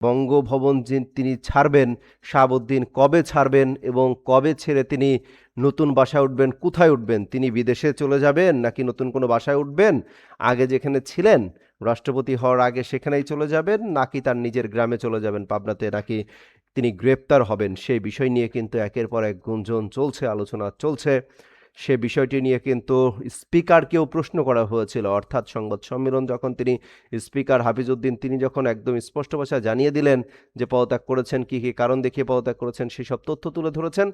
বঙ্গভবন যে তিনি ছাড়বেন, শাহাবুদ্দিন কবে ছাড়বেন এবং কবে ছেড়ে তিনি নতুন বাসায় উঠবেন, কোথায় উঠবেন? তিনি বিদেশে চলে যাবেন নাকি নতুন কোনো বাসায় উঠবেন? আগে যেখানে ছিলেন রাষ্ট্রপতি হওয়ার আগে সেখানেই চলে যাবেন নাকি তার নিজের গ্রামে চলে যাবেন পাবনাতে নাকি তিনি গ্রেপ্তার হবেন? সেই বিষয় নিয়ে কিন্তু একের পর এক গুঞ্জন চলছে, আলোচনা চলছে। সে বিষয়টি নিয়ে কিন্তু স্পিকারকেও প্রশ্ন করা হয়েছিল অর্থাৎ সংবাদ সম্মেলন যখন তিনি স্পিকার হাফিজউদ্দিন তিনি যখন একদম স্পষ্ট ভাষায় জানিয়ে দিলেন যে পদত্যাগ করেছেন কী কী কারণ দেখিয়ে পদত্যাগ করেছেন সেসব তথ্য তুলে ধরেছেন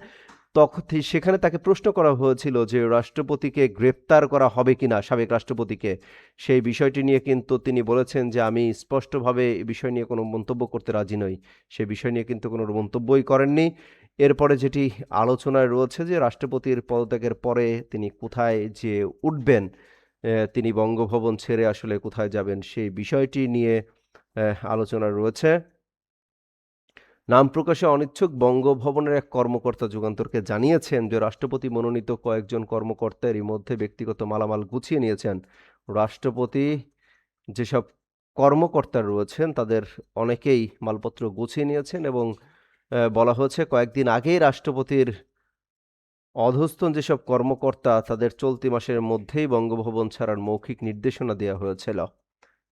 তখন সেখানে তাকে প্রশ্ন করা হয়েছিল যে রাষ্ট্রপতিকে গ্রেপ্তার করা হবে কিনা সাবেক রাষ্ট্রপতিকে সেই বিষয়টি নিয়ে কিন্তু তিনি বলেছেন যে আমি স্পষ্টভাবে এই বিষয় নিয়ে কোনো মন্তব্য করতে রাজি নই সে বিষয় নিয়ে কিন্তু কোনো মন্তব্যই করেননি এরপরে যেটি আলোচনায় রয়েছে যে রাষ্ট্রপতির পদত্যাগের পরে তিনি কোথায় যে উঠবেন তিনি বঙ্গভবন ছেড়ে আসলে কোথায় যাবেন সেই বিষয়টি নিয়ে আলোচনা রয়েছে নাম প্রকাশে অনিচ্ছুক বঙ্গভবনের এক কর্মকর্তা যুগান্তরকে জানিয়েছেন যে রাষ্ট্রপতি মনোনীত কয়েকজন কর্মকর্তা এরই মধ্যে ব্যক্তিগত মালামাল গুছিয়ে নিয়েছেন রাষ্ট্রপতি যেসব কর্মকর্তা রয়েছেন তাদের অনেকেই মালপত্র গুছিয়ে নিয়েছেন এবং বলা হয়েছে কয়েকদিন আগেই রাষ্ট্রপতির অধস্তন যেসব কর্মকর্তা তাদের চলতি মাসের মধ্যেই বঙ্গভবন ছাড়ার মৌখিক নির্দেশনা দেওয়া হয়েছিল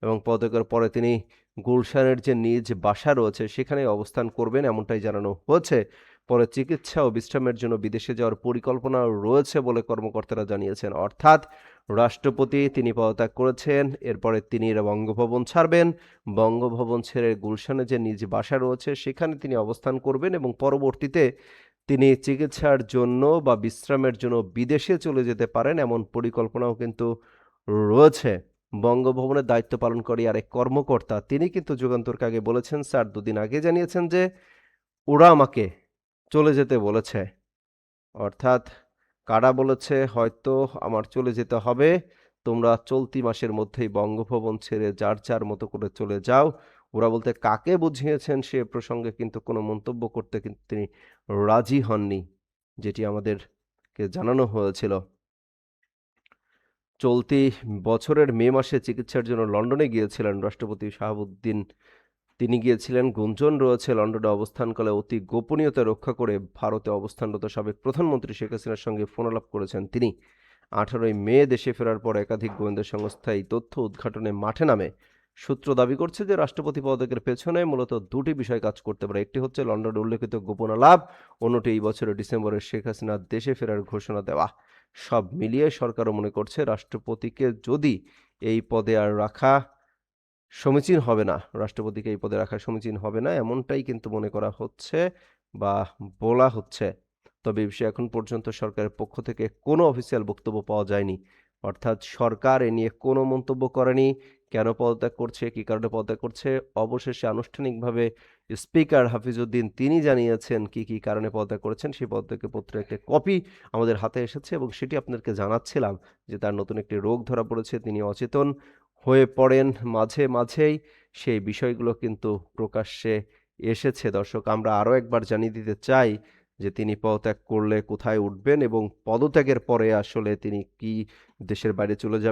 এবং পদত্যাগের পরে তিনি গুলশানের যে নিজ বাসা রয়েছে সেখানে অবস্থান করবেন এমনটাই জানানো হয়েছে পরে চিকিৎসা ও বিশ্রামের জন্য বিদেশে যাওয়ার পরিকল্পনা রয়েছে বলে কর্মকর্তারা জানিয়েছেন অর্থাৎ রাষ্ট্রপতি তিনি পদত্যাগ করেছেন এরপরে তিনি বঙ্গভবন ছাড়বেন বঙ্গভবন ছেড়ে গুলশানে যে নিজ বাসা রয়েছে সেখানে তিনি অবস্থান করবেন এবং পরবর্তীতে তিনি চিকিৎসার জন্য বা বিশ্রামের জন্য বিদেশে চলে যেতে পারেন এমন পরিকল্পনাও কিন্তু রয়েছে বঙ্গভবনের দায়িত্ব পালনকারী আরেক কর্মকর্তা তিনি কিন্তু যুগান্তরকে আগে বলেছেন স্যার দুদিন আগে জানিয়েছেন যে ওরা আমাকে চলে যেতে বলেছে অর্থাৎ কারা বলেছে হয়তো আমার চলে যেতে হবে তোমরা চলতি মাসের মধ্যেই বঙ্গভবন ছেড়ে যার যার মতো করে চলে যাও ওরা বলতে কাকে বুঝিয়েছেন সে প্রসঙ্গে কিন্তু কোনো মন্তব্য করতে কিন্তু তিনি রাজি হননি যেটি আমাদেরকে জানানো হয়েছিল চলতি বছরের মে মাসে চিকিৎসার জন্য লন্ডনে গিয়েছিলেন রাষ্ট্রপতি শাহাবুদ্দিন তিনি গিয়েছিলেন গুঞ্জন রয়েছে লন্ডনে অবস্থানকালে অতি গোপনীয়তা রক্ষা করে ভারতে অবস্থানরত সাবেক প্রধানমন্ত্রী শেখ হাসিনার সঙ্গে ফোনালাপ করেছেন তিনি 18ই মে দেশে ফেরার পর একাধিক গোয়েন্দা সংস্থা এই তথ্য উদ্ঘাটনে মাঠে নামে সূত্র দাবি করছে যে রাষ্ট্রপতি পদত্যাগের পেছনে মূলত দুটি বিষয় কাজ করতে পারে একটি হচ্ছে লন্ডনে উল্লেখিত গোপন আলাপ অন্যটি এই বছরের ডিসেম্বরে শেখ হাসিনা দেশে ফেরার ঘোষণা দেওয়া সব মিলিয়ে সরকারও মনে করছে রাষ্ট্রপতিকে যদি এই পদে আর রাখা সমীচীন হবে না রাষ্ট্রপতিকে এই পদে রাখা সমীচীন হবে না এমনটাই কিন্তু মনে করা হচ্ছে বা বলা হচ্ছে তবে এই বিষয়ে এখন পর্যন্ত সরকারের পক্ষ থেকে কোনো অফিসিয়াল বক্তব্য পাওয়া যায়নি অর্থাৎ সরকার এ নিয়ে কোনো মন্তব্য করেনি কেন পদত্যাগ করছে কী কারণে পদত্যাগ করছে অবশেষে আনুষ্ঠানিকভাবে স্পিকার হাফিজউদ্দিন তিনি জানিয়েছেন কি কি কারণে পদত্যাগ করেছেন সেই পদত্যাগের পত্রের একটা কপি আমাদের হাতে এসেছে এবং সেটি আপনাদেরকে জানাচ্ছিলাম যে তার নতুন একটি রোগ ধরা পড়েছে তিনি অচেতন হয়ে পড়েন মাঝে মাঝেই সেই বিষয়গুলো কিন্তু প্রকাশ্যে এসেছে দর্শক আমরা আরও একবার জানিয়ে দিতে চাই যে তিনি পদত্যাগ করলে কোথায় উঠবেন এবং পদত্যাগের পরে আসলে তিনি কি দেশের বাইরে চলে যাবেন